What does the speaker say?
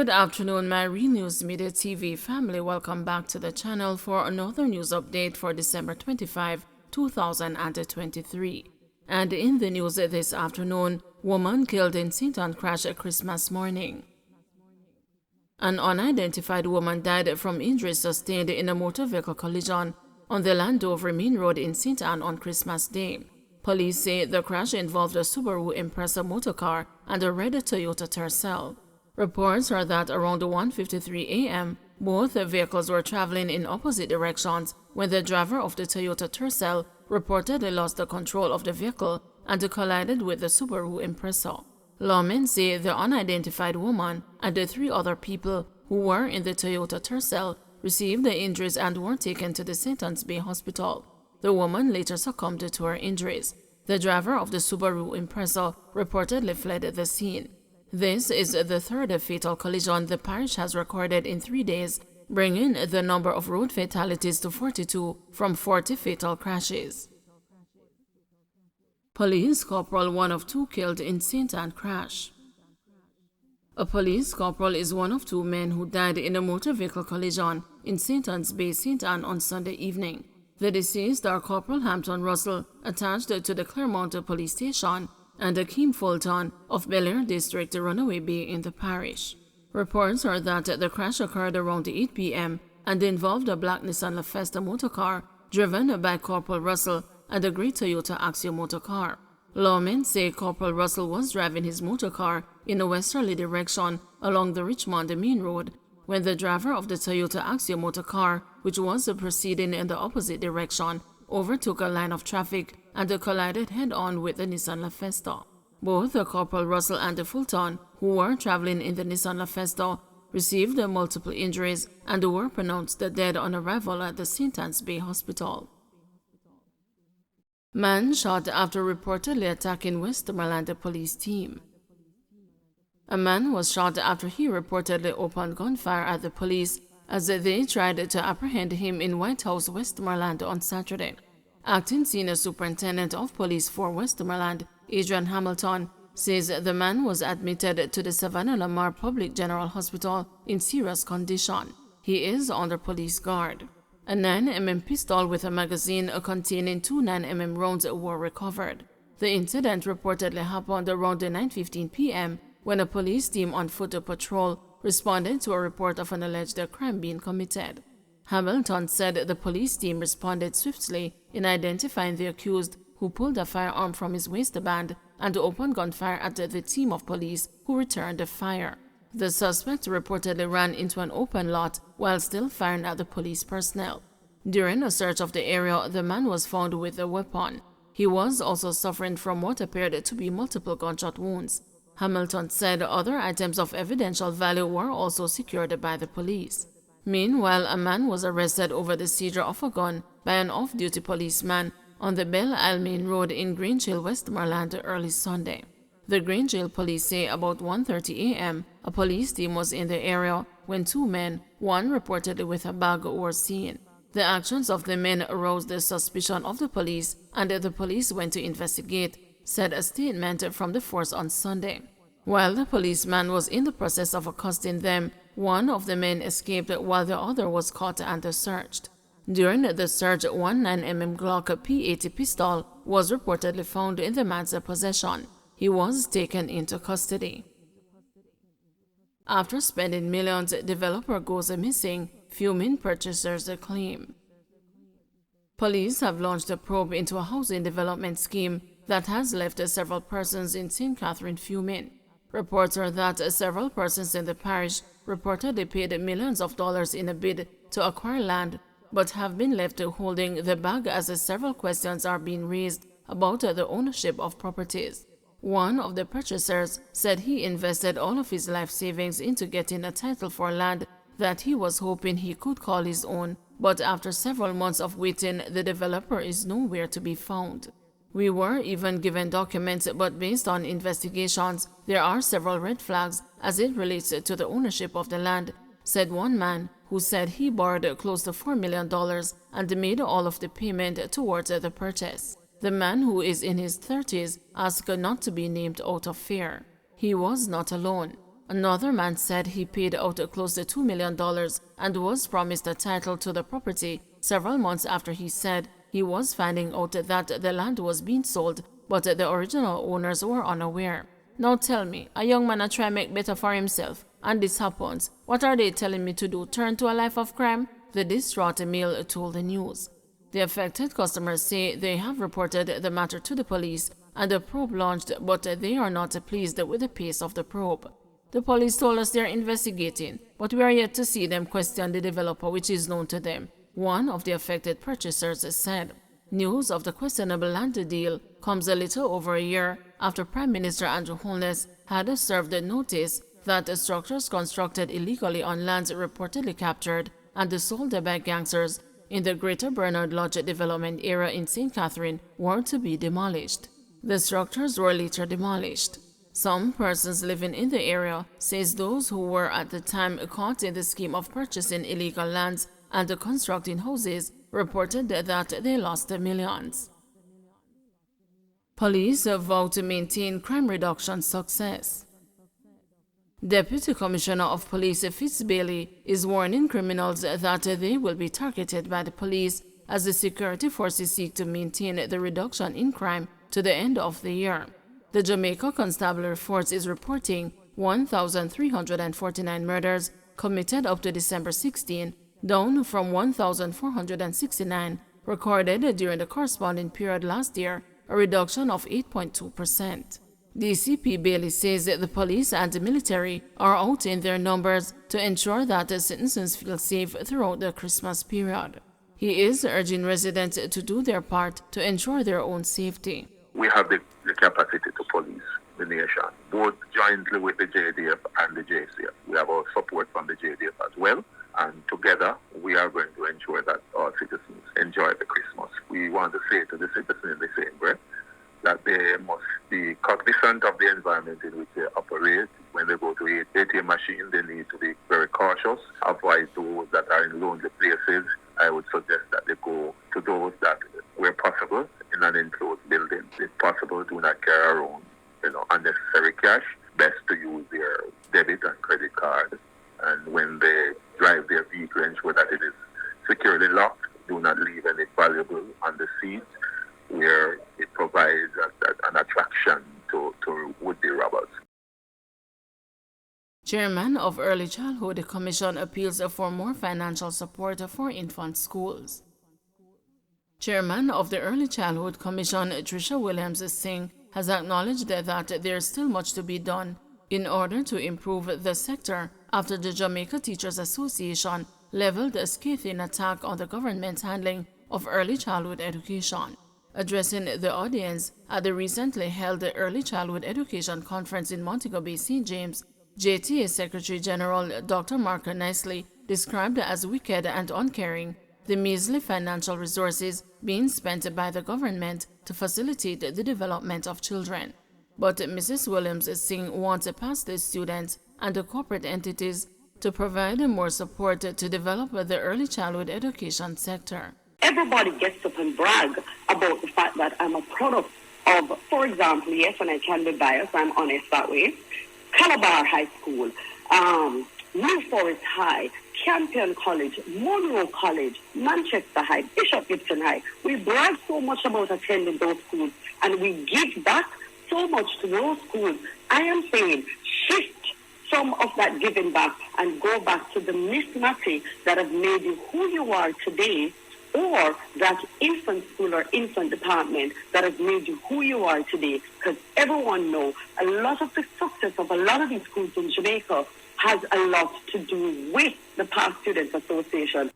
Good afternoon, my Real News Media TV family. Welcome back to the channel for another news update for December 25, 2023. And in the news this afternoon, woman killed in St. Ann crash Christmas morning. An unidentified woman died from injuries sustained in a motor vehicle collision on the Landover Main Road in St. Ann on Christmas Day. Police say the crash involved a Subaru Impreza motorcar and a red Toyota Tercel. Reports are that around 1:53 a.m., both vehicles were traveling in opposite directions when the driver of the Toyota Tercel reportedly lost the control of the vehicle and collided with the Subaru Impreza. Lawmen say the unidentified woman and the three other people who were in the Toyota Tercel received the injuries and were taken to the St. Ann's Bay Hospital. The woman later succumbed to her injuries. The driver of the Subaru Impreza reportedly fled the scene. This is the third fatal collision the parish has recorded in 3 days, bringing the number of road fatalities to 42 from 40 fatal crashes. Police Corporal, one of two killed in St. Ann crash. A police corporal is one of two men who died in a motor vehicle collision in St. Ann's Bay, St. Ann on Sunday evening. The deceased are Corporal Hampton Russell, attached to the Claremont Police Station, and Akeem Fulton of Bel Air District, Runaway Bay in the parish. Reports are that the crash occurred around 8 p.m. and involved a black Nissan LaFesta motorcar driven by Corporal Russell and a gray Toyota Axio motorcar. Lawmen say Corporal Russell was driving his motorcar in a westerly direction along the Richmond Main Road when the driver of the Toyota Axio motorcar, which was proceeding in the opposite direction, overtook a line of traffic and collided head-on with the Nissan LaFesta. Both Corporal Russell and Fulton, who were traveling in the Nissan LaFesta, received multiple injuries and were pronounced dead on arrival at the St. Ann's Bay Hospital. Man shot after reportedly attacking Westmoreland police team. A man was shot after he reportedly opened gunfire at the police as they tried to apprehend him in White House, Westmoreland on Saturday. Acting Senior Superintendent of Police for Westmoreland, Adrian Hamilton, says the man was admitted to the Savannah Lamar Public General Hospital in serious condition. He is under police guard. A 9mm pistol with a magazine containing 2 9mm rounds were recovered. The incident reportedly happened around 9:15 p.m. when a police team on foot patrol responded to a report of an alleged crime being committed. Hamilton said the police team responded swiftly in identifying the accused, who pulled a firearm from his waistband and opened gunfire at the team of police who returned the fire. The suspect reportedly ran into an open lot while still firing at the police personnel. During a search of the area, the man was found with a weapon. He was also suffering from what appeared to be multiple gunshot wounds. Hamilton said other items of evidential value were also secured by the police. Meanwhile, a man was arrested over the seizure of a gun by an off-duty policeman on the Belle Isle Main Road in Grange Hill, Westmoreland early Sunday. The Grange Hill police say about 1:30 a.m. a police team was in the area when two men, one reportedly with a bag, were seen. The actions of the men aroused the suspicion of the police, and the police went to investigate, said a statement from the force on Sunday. While the policeman was in the process of accosting them, one of the men escaped while the other was caught and searched. During the search, 1 9mm Glock P80 pistol was reportedly found in the man's possession. He was taken into custody. After spending millions, developer goes missing, fuming purchasers claim. Police have launched a probe into a housing development scheme that has left several persons in St. Catherine fuming. Reports are that several persons in the parish reportedly paid millions of dollars in a bid to acquire land, but have been left holding the bag as several questions are being raised about the ownership of properties. One of the purchasers said he invested all of his life savings into getting a title for land that he was hoping he could call his own, but after several months of waiting, the developer is nowhere to be found. We were even given documents, but based on investigations, there are several red flags as it relates to the ownership of the land, said one man who said he borrowed close to $4 million and made all of the payment towards the purchase. The man, who is in his 30s, asked not to be named out of fear. He was not alone. Another man said he paid out close to $2 million and was promised a title to the property several months after he said he was finding out that the land was being sold, but the original owners were unaware. Now tell me, a young man a try make better for himself, and this happens. What are they telling me to do, turn to a life of crime? The distraught male told the news. The affected customers say they have reported the matter to the police and a probe launched, but they are not pleased with the pace of the probe. The police told us they are investigating, but we are yet to see them question the developer, which is known to them, one of the affected purchasers said. News of the questionable land deal comes a little over a year after Prime Minister Andrew Holness had served a notice that structures constructed illegally on lands reportedly captured and sold by gangsters in the Greater Bernard Lodge development area in St. Catherine were to be demolished. The structures were later demolished. Some persons living in the area says those who were at the time caught in the scheme of purchasing illegal lands and constructing houses reported that they lost millions. Police vow to maintain crime reduction success. Deputy Commissioner of Police Fitz Bailey is warning criminals that they will be targeted by the police as the security forces seek to maintain the reduction in crime to the end of the year. The Jamaica Constabulary Force is reporting 1,349 murders committed up to December 16, down from 1,469 recorded during the corresponding period last year, a reduction of 8.2%. DCP Bailey says that the police and the military are out in their numbers to ensure that the citizens feel safe throughout the Christmas period. He is urging residents to do their part to ensure their own safety. We have the capacity to police the nation, both jointly with the JDF and the JCF. We have our support from the JDF as well, and together we are going to ensure that our citizens enjoy the Christmas. We want to say to the citizens in the same breath that they must be cognizant of the environment in which they operate. When they go to an ATM machine, they need to be very cautious, avoid those that are in lonely places. I would suggest that they go to those that, where possible, in an enclosed building. If possible, do not carry around unnecessary cash. Best to use their debit and credit card. And when they drive their vehicle, ensure that it is securely locked. Do not leave any valuable on the seat, where it provides an attraction to would-be robbers. Chairman of Early Childhood Commission appeals for more financial support for infant schools. Chairman of the Early Childhood Commission, Tricia Williams-Singh, has acknowledged that there is still much to be done in order to improve the sector after the Jamaica Teachers Association leveled a scathing attack on the government's handling of early childhood education. Addressing the audience at the recently held Early Childhood Education Conference in Montego Bay, St. James, JTA Secretary General Dr. Mark Nicely described as wicked and uncaring the measly financial resources being spent by the government to facilitate the development of children. But Mrs. Williams-Singh wants past the students and the corporate entities to provide more support to develop the early childhood education sector. Everybody gets up and brag about the fact that I'm a product of, for example, yes, and I can be biased, I'm honest that way, Calabar High School, New Forest High, Campion College, Monroe College, Manchester High, Bishop Gibson High. We brag so much about attending those schools, and we give back so much to those schools. I am saying shift some of that giving back and go back to the mismatch that have made you who you are today, or that infant school or infant department that has made you who you are today. Because everyone knows a lot of the success of a lot of these schools in Jamaica has a lot to do with the Past Students Association.